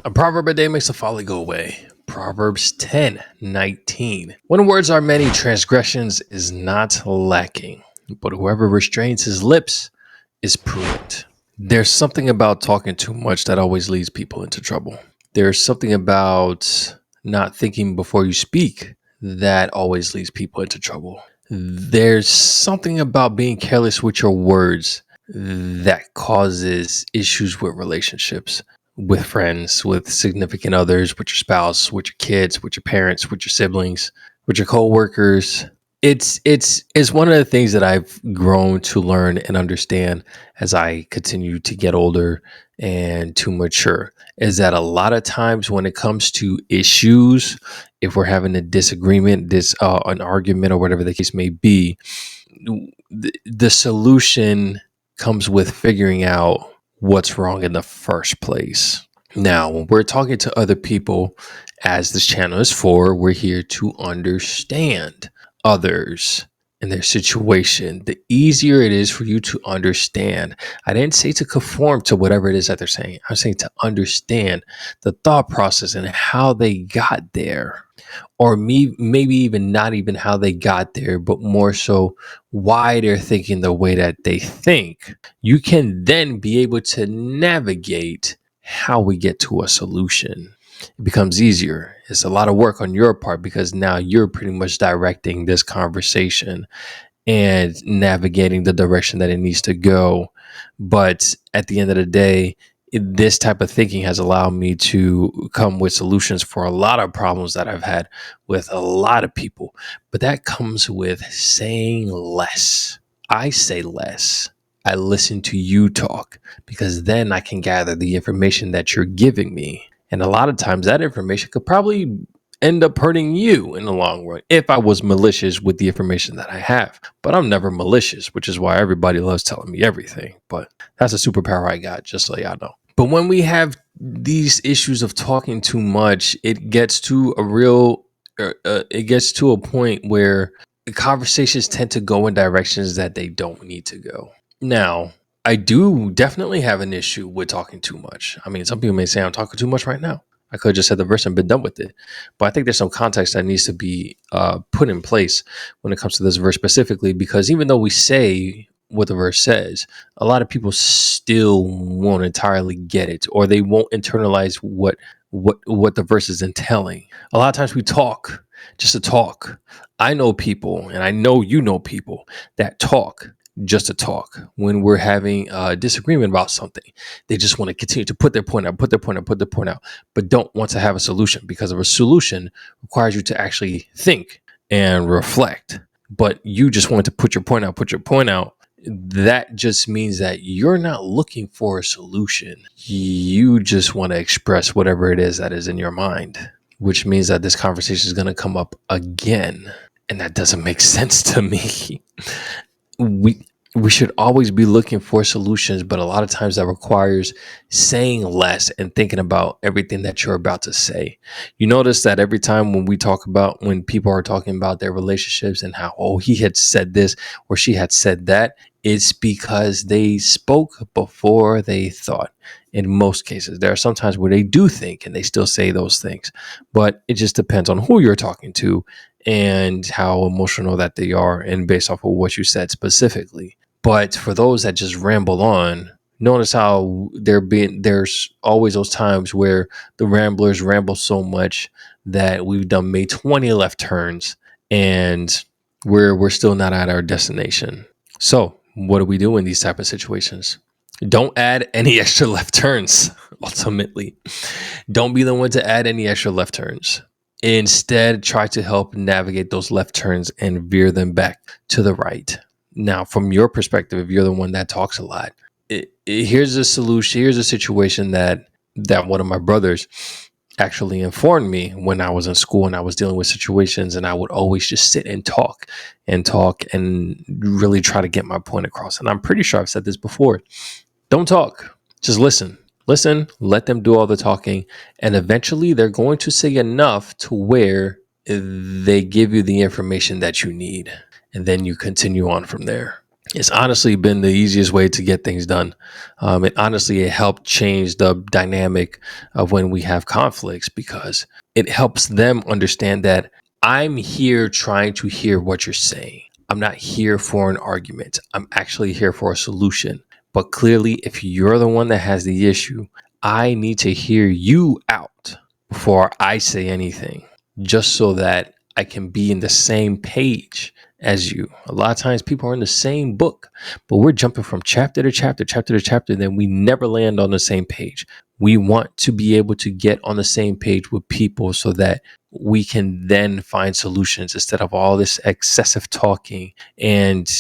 A proverb a day makes the folly go away. Proverbs 10:19. When words are many, transgressions is not lacking, but whoever restrains his lips is prudent. There's something about talking too much that always leads people into trouble. There's something about not thinking before you speak that always leads people into trouble. There's something about being careless with your words that causes issues with relationships, with friends, with significant others, with your spouse, with your kids, with your parents, with your siblings, with your coworkers. It's one of the things that I've grown to learn and understand as I continue to get older and to mature, is that a lot of times when it comes to issues, if we're having a disagreement, an argument, or whatever the case may be, the solution comes with figuring out what's wrong in the first place. Now, when we're talking to other people, as this channel is for, we're here to understand others and their situation. The easier it is for you to understand. I didn't say to conform to whatever it is that they're saying. I'm saying to understand the thought process and how they got there, or maybe even not even how they got there, but more so why they're thinking the way that they think. You can then be able to navigate how we get to a solution. It becomes easier. It's a lot of work on your part because now you're pretty much directing this conversation and navigating the direction that it needs to go. But at the end of the day, this type of thinking has allowed me to come with solutions for a lot of problems that I've had with a lot of people. But that comes with saying less. I say less. I listen to you talk because then I can gather the information that you're giving me. And a lot of times that information could probably end up hurting you in the long run if I was malicious with the information that I have. But I'm never malicious, which is why everybody loves telling me everything. But that's a superpower I got, just so y'all know. But when we have these issues of talking too much, it gets to a point where the conversations tend to go in directions that they don't need to go. Now, I do definitely have an issue with talking too much. I mean, some people may say I'm talking too much right now. I could have just said the verse and been done with it. But I think there's some context that needs to be put in place when it comes to this verse specifically, because even though we say what the verse says, a lot of people still won't entirely get it, or they won't internalize what the verse is entailing. A lot of times we talk just to talk. I know people, and I know you know people that talk just to talk. When we're having a disagreement about something, they just want to continue to put their point out, but don't want to have a solution, because of a solution requires you to actually think and reflect. But you just want to put your point out. That just means that you're not looking for a solution. You just want to express whatever it is that is in your mind, which means that this conversation is going to come up again. And that doesn't make sense to me. We should always be looking for solutions, but a lot of times that requires saying less and thinking about everything that you're about to say. You notice that every time when people are talking about their relationships and how, oh, he had said this or she had said that, it's because they spoke before they thought. In most cases, there are some times where they do think and they still say those things, but it just depends on who you're talking to and how emotional that they are, and based off of what you said specifically. But for those that just ramble on, notice how there's always those times where the ramblers ramble so much that we've made 20 left turns and we're still not at our destination. So what do we do in these type of situations? Don't add any extra left turns. Ultimately, don't be the one to add any extra left turns. Instead, try to help navigate those left turns and veer them back to the right. Now, from your perspective, if you're the one that talks a lot, here's a solution. Here's a situation that one of my brothers actually informed me when I was in school and I was dealing with situations, and I would always just sit and talk and really try to get my point across. And I'm pretty sure I've said this before. Don't talk. Just listen. Listen, let them do all the talking, and eventually they're going to say enough to where they give you the information that you need, and then you continue on from there. It's honestly been the easiest way to get things done. It helped change the dynamic of when we have conflicts, because it helps them understand that I'm here trying to hear what you're saying. I'm not here for an argument. I'm actually here for a solution. But clearly, if you're the one that has the issue, I need to hear you out before I say anything, just so that I can be in the same page as you. A lot of times people are in the same book, but we're jumping from chapter to chapter, chapter to chapter, and then we never land on the same page. We want to be able to get on the same page with people so that we can then find solutions instead of all this excessive talking and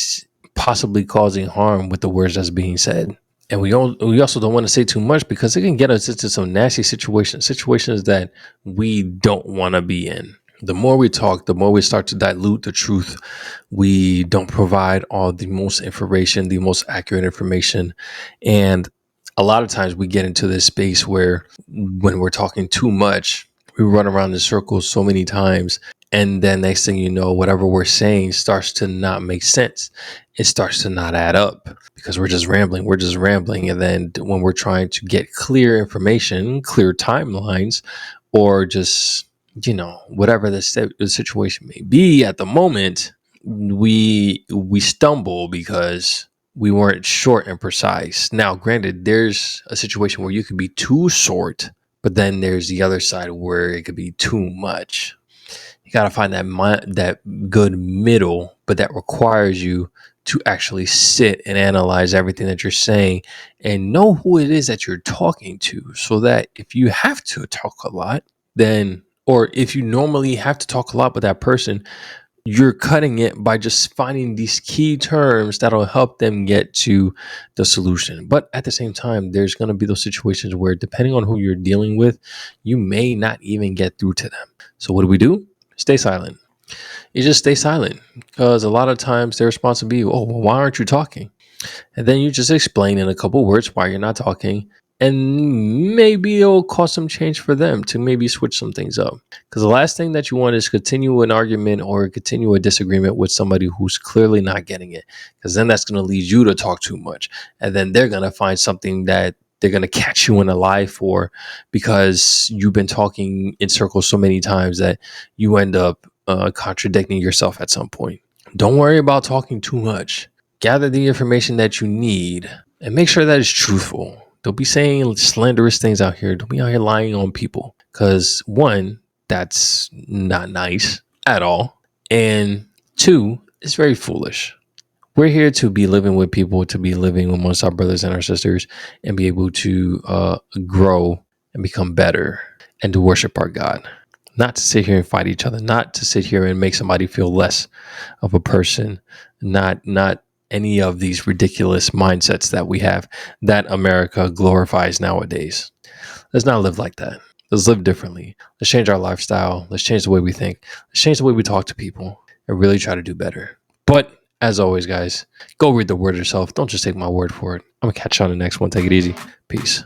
possibly causing harm with the words that's being said. And we also don't want to say too much, because it can get us into some nasty situations that we don't want to be in. The more we talk, the more we start to dilute the truth. We don't provide all the most information, the most accurate information. And a lot of times we get into this space where, when we're talking too much, we run around in circles so many times. And then next thing you know, whatever we're saying starts to not make sense. It starts to not add up, because we're just rambling. We're just rambling. And then when we're trying to get clear information, clear timelines, or just, whatever the situation may be at the moment, we stumble because we weren't short and precise. Now, granted, there's a situation where you could be too short, but then there's the other side where it could be too much. You got to find that good middle, but that requires you to actually sit and analyze everything that you're saying and know who it is that you're talking to, so that if you have to talk a lot, then, or if you normally have to talk a lot with that person, you're cutting it by just finding these key terms that'll help them get to the solution. But at the same time, there's going to be those situations where, depending on who you're dealing with, you may not even get through to them. So what do? Stay silent. You just stay silent, because a lot of times their response will be, "Oh, well, why aren't you talking?" And then you just explain in a couple words why you're not talking, and maybe it'll cause some change for them to maybe switch some things up. Because the last thing that you want is continue an argument or continue a disagreement with somebody who's clearly not getting it, because then that's going to lead you to talk too much, and then they're going to find something that they're going to catch you in a lie for, because you've been talking in circles so many times that you end up contradicting yourself at some point. Don't worry about talking too much. Gather the information that you need and make sure that it's truthful. Don't be saying slanderous things out here. Don't be out here lying on people. Because one, that's not nice at all. And two, it's very foolish. We're here to be living with people, to be living amongst our brothers and our sisters, and be able to grow and become better and to worship our God. Not to sit here and fight each other, not to sit here and make somebody feel less of a person, not any of these ridiculous mindsets that we have that America glorifies nowadays. Let's not live like that. Let's live differently. Let's change our lifestyle. Let's change the way we think. Let's change the way we talk to people and really try to do better. But as always, guys, go read the word yourself. Don't just take my word for it. I'm going to catch you on the next one. Take it easy. Peace.